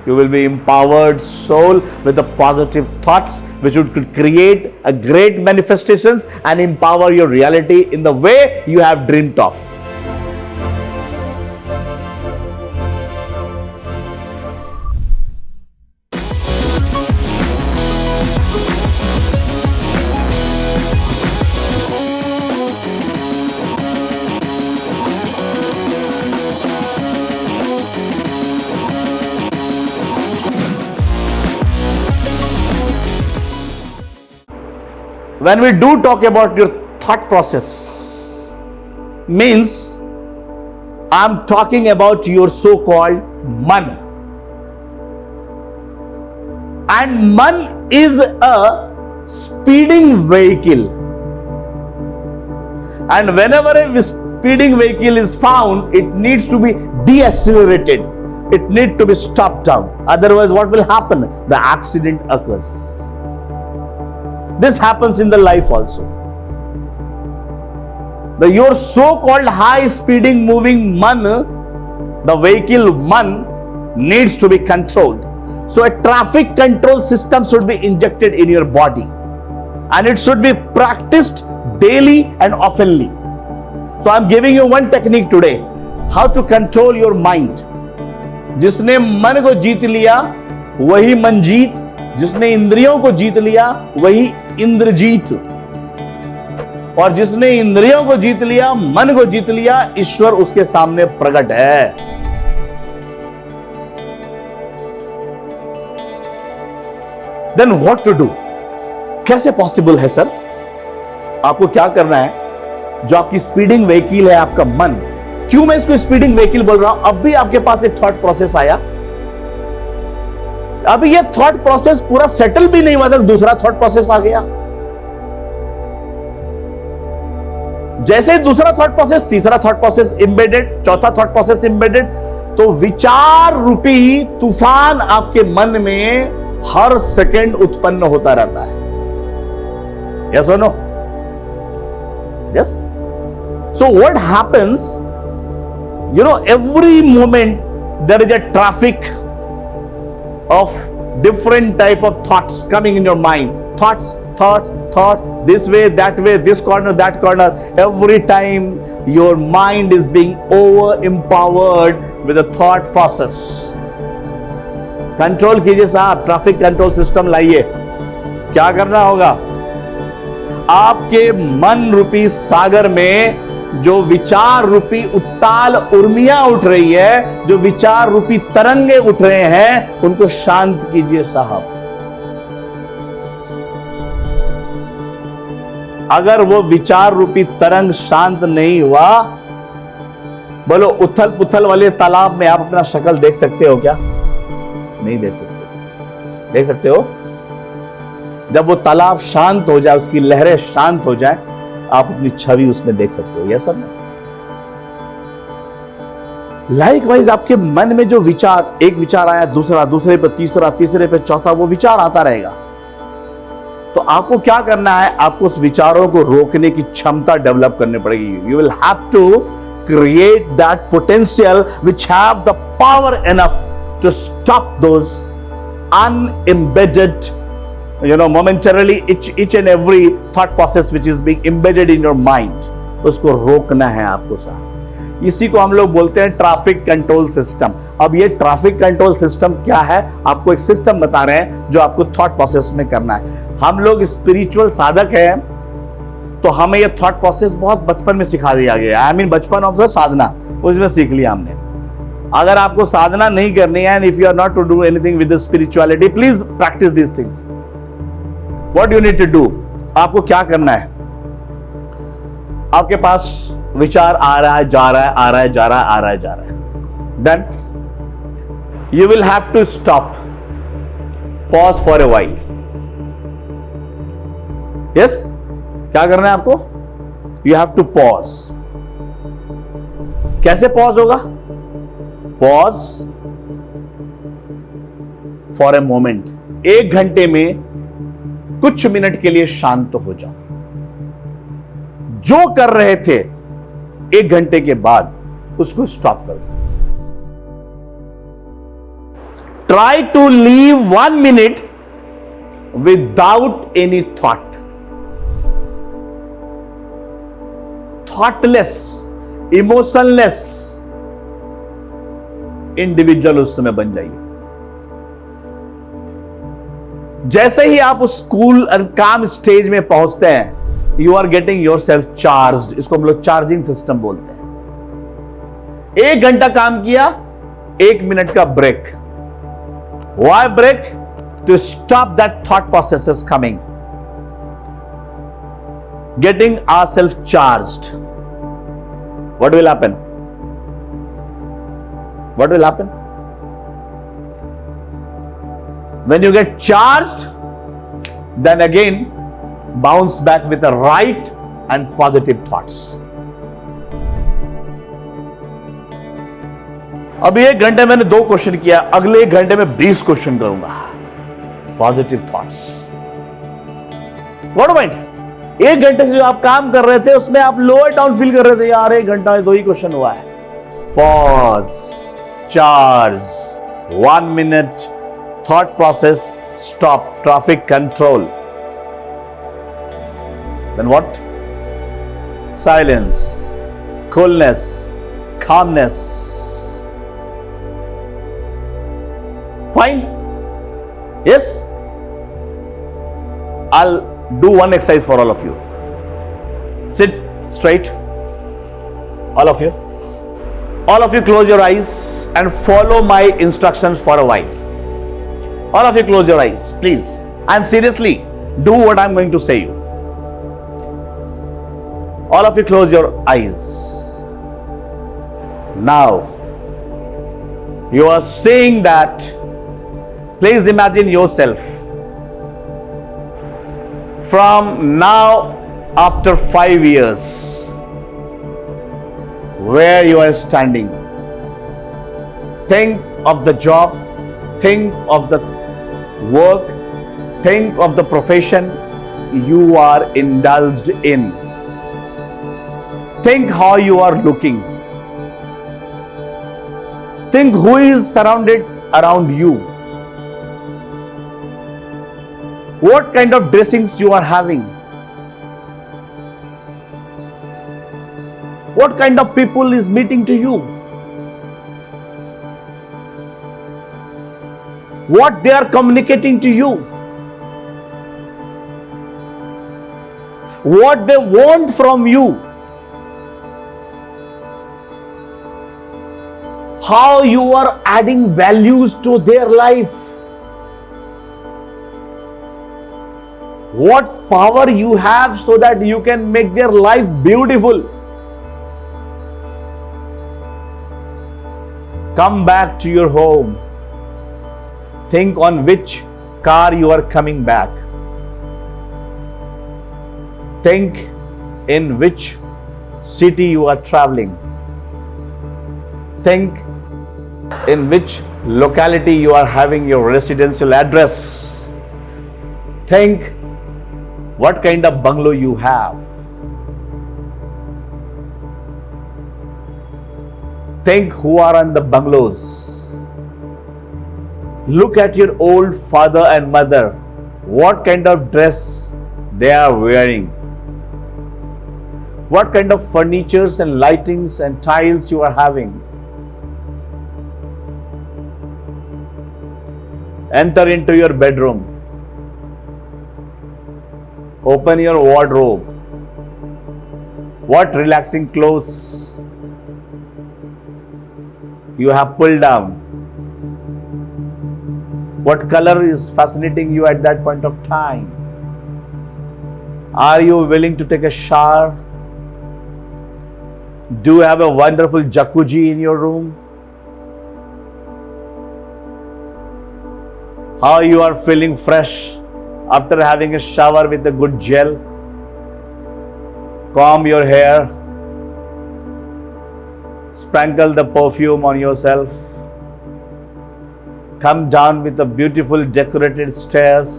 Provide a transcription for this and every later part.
You will be empowered soul with the positive thoughts which would create a great manifestations and empower your reality in the way you have dreamt of. When we do talk about your thought process, means I'm talking about your so-called man. And man is a speeding vehicle. And whenever a speeding vehicle is found, it needs to be deaccelerated. It needs to be stopped down. Otherwise, what will happen? The accident occurs. This happens in the life also. Your so-called high-speeding moving man, the vehicle man, needs to be controlled. So a traffic control system should be injected in your body, and it should be practiced daily and oftenly. So I'm giving you one technique today, how to control your mind. जिसने मन को जीत लिया वही मनजीत, जिसने इंद्रियों को जीत लिया वही इंद्रजीत, और जिसने इंद्रियों को जीत लिया, मन को जीत लिया, ईश्वर उसके सामने प्रकट है. Then what to do? कैसे पॉसिबल है सर? आपको क्या करना है? जो आपकी स्पीडिंग व्हीकल है, आपका मन. क्यों मैं इसको स्पीडिंग व्हीकल बोल रहा हूं? अब भी आपके पास एक थॉट प्रोसेस आया, अभी ये थॉट प्रोसेस पूरा सेटल भी नहीं हुआ था, दूसरा थॉट प्रोसेस आ गया. जैसे ही दूसरा थॉट प्रोसेस, तीसरा थॉट प्रोसेस इंबेडेड, चौथा थॉट प्रोसेस इंबेडेड, तो विचार रूपी तूफान आपके मन में हर सेकंड उत्पन्न होता रहता है. यस और no? Yes. So what happens, you know, every moment there is a traffic of different type of thoughts coming in your mind. Thoughts, this way, that way, this corner, that corner. Every time your mind is being over empowered with the thought process. Control कीजिए साहब, traffic control system लाइए. क्या करना होगा? आपके मन रूपी सागर में जो विचार रूपी उत्ताल उर्मियां उठ रही है, जो विचार रूपी तरंगे उठ रहे हैं, उनको शांत कीजिए साहब. अगर वो विचार रूपी तरंग शांत नहीं हुआ, बोलो उथल पुथल वाले तालाब में आप अपना शक्ल देख सकते हो क्या? नहीं देख सकते. देख सकते हो? जब वो तालाब शांत हो जाए, उसकी लहरें शांत हो जाए, आप अपनी छवि उसमें देख सकते हो. Yes sir. लाइकवाइज आपके मन में जो विचार, एक विचार आया, दूसरा, दूसरे पे तीसरा, तीसरे पे चौथा, वो विचार आता रहेगा. तो आपको क्या करना है? आपको उस विचारों को रोकने की क्षमता डेवलप करनी पड़ेगी. You will have to create that potential which have the power enough to stop those unembedded, momentarily each and every thought process which is being embedded in your mind. उसको रोकना है आपको साहब. इसी को हम लोग बोलते हैं ट्रैफिक कंट्रोल सिस्टम. अब ये ट्रैफिक कंट्रोल सिस्टम क्या है? आपको एक सिस्टम बता रहे हैं जो आपको थॉट प्रोसेस में करना है. हम लोग स्पिरिचुअल साधक हैं, तो हमें ये थॉट प्रोसेस बहुत बचपन में सिखा दिया गया. आई मीन बचपन ऑफ द साधना, उसमें सीख लिया हमने. अगर आपको साधना नहीं करनी है, and if you are not to do anything with the spirituality, please practise these things. What you need to do? आपको क्या करना है? आपके पास विचार आ रहा है, जा रहा है, आ रहा है, जा रहा है, आ रहा है, जा रहा है. Then you will have to stop, pause for a while. Yes? क्या करना है आपको? You have to pause. कैसे pause होगा? Pause for a moment. 1 घंटे में कुछ मिनट के लिए शांत हो जाओ. जो कर रहे थे 1 घंटे के बाद उसको स्टॉप कर दो. Try to live 1 minute without any thought. Thoughtless, emotionless individual उस समय बन जाइए. जैसे ही आप उस कूल और काम स्टेज में पहुंचते हैं, you are getting yourself charge. इसको हम लोग चार्जिंग सिस्टम बोलते हैं. 1 घंटा काम किया, 1 मिनट का break. Why break? To stop that thought processes coming. Getting ourselves charged. What will happen? What will happen? When you get charged, then again bounce back with the right and positive thoughts. अभी 1 घंटे मैंने 2 question किया, अगले 1 घंटे में 20 question करूंगा. Positive thoughts. What mind? 1 घंटे से जो आप काम कर रहे थे उसमें आप लोअर डाउन फील कर रहे थे. यार 1 घंटा में 2 ही क्वेश्चन हुआ है. Pause, charge, 1 minute, thought process, stop, traffic control. Then what? Silence, coolness, calmness. Fine? Yes? I'll do one exercise for all of you. Sit straight. All of you. All of you close your eyes and follow my instructions for a while. All of you close your eyes, please. And seriously, do what I'm going to say you. All of you close your eyes. Now, you are saying that. Please imagine yourself from now after 5 years where you are standing. Think of the job, think of the work, think of the profession you are indulged in. Think how you are looking. Think who is surrounded around you. What kind of dressings you are having? What kind of people is meeting to you? What they are communicating to you? What they want from you? How you are adding values to their life? What power you have so that you can make their life beautiful. Come back to your home. Think on which car you are coming back. Think in which city you are traveling. Think in which locality you are having your residential address. Think what kind of bungalow you have. Think who are on the bungalows. Look at your old father and mother. What kind of dress they are wearing. What kind of furnitures and lightings and tiles you are having. Enter into your bedroom. Open your wardrobe. What relaxing clothes you have pulled down. What color is fascinating you at that point of time. Are you willing to take a shower? Do you have a wonderful jacuzzi in your room? How you are feeling fresh after having a shower with a good gel? Comb your hair. Sprinkle the perfume on yourself. Come down with the beautiful decorated stairs.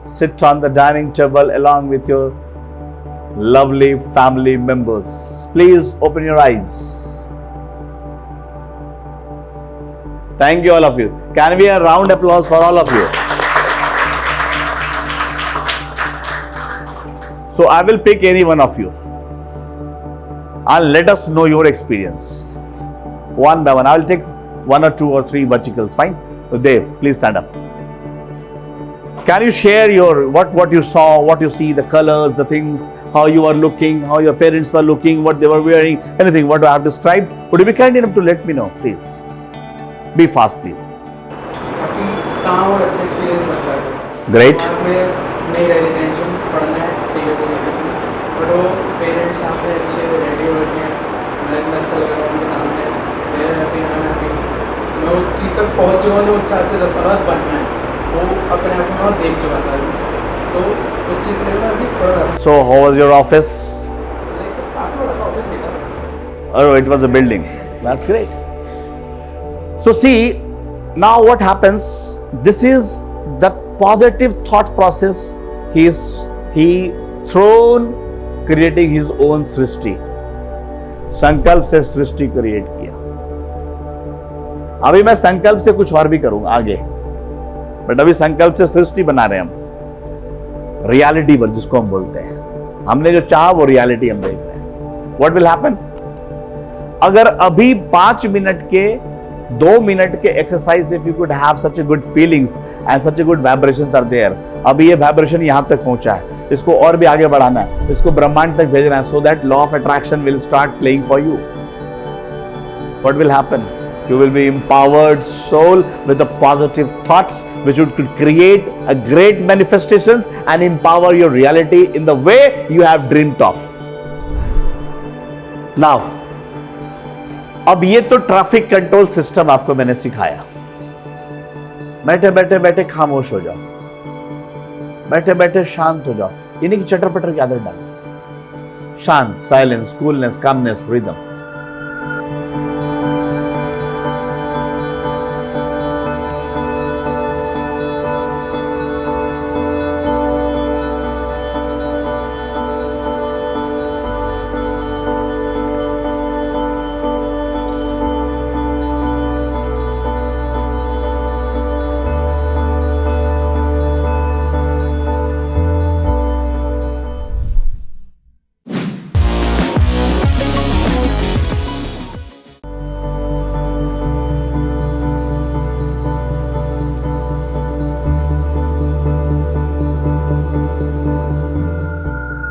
Sit on the dining table along with your lovely family members. Please open your eyes. Thank you, all of you. Can we have a round applause for all of you? So I will pick any one of you and let us know your experience. One by one. I will take 1 or 2 or 3 verticals. Fine. So Dev, please stand up. Can you share your what you saw, what you see, the colors, the things, how you are looking, how your parents were looking, what they were wearing, anything what I have described? Would you be kind enough to let me know, please? Be fast, please. काम और अच्छा experience लगता है। Great. नहीं रहती tension, पढ़ना है, ठीक है कोई दिक्कत नहीं। बट वो पेरेंट्स यहाँ पे अच्छे रेडी हो रखे हैं, मुझे इतना अच्छा लग रहा है उनके सामने, मैं हैप्पी, आई एम हैप्पी। मैं उस चीज़ तक पहुँच चुका हूँ जो अच्छा से रसवत बनना है, वो अपने आप में और देख चुका था। तो उस चीज़ के लिए मैं अभी थोड़ा So how was your office? काफ़ी बड़ा ऑफिस नहीं था। Oh, it was a building. That's great. So see, now what happens? This is the positive thought process. He thrown creating his own सृष्टि, संकल्प से सृष्टि क्रिएट किया। अभी मैं संकल्प से कुछ और भी करूंगा आगे, बट अभी संकल्प से सृष्टि बना रहे हैं हम, रियलिटी पर जिसको हम बोलते हैं। हमने जो चाहा वो रियलिटी हम देख रहे हैं। What will happen? अगर अभी 5 मिनट के 2 मिनट के exercise, if you could have such a good feelings and such a good vibrations are there, अभी ये वाइब्रेशन यहां तक पहुंचा है, इसको और भी आगे बढ़ाना है, इसको ब्रह्मांड तक भेजना है, so that law of attraction will start playing for you. What will happen? You will be empowered soul with the positive thoughts which would create a great manifestations and empower your reality in the way you have dreamed of. Now, अब ये तो traffic control system आपको मैंने सिखाया। बैठे बैठे बैठे खामोश हो जाओ, बैठे बैठे शांत हो जाओ, यानी कि चटर पटर की आदत डालो। शांत, साइलेंस, कूलनेस, कामनेस, रिदम।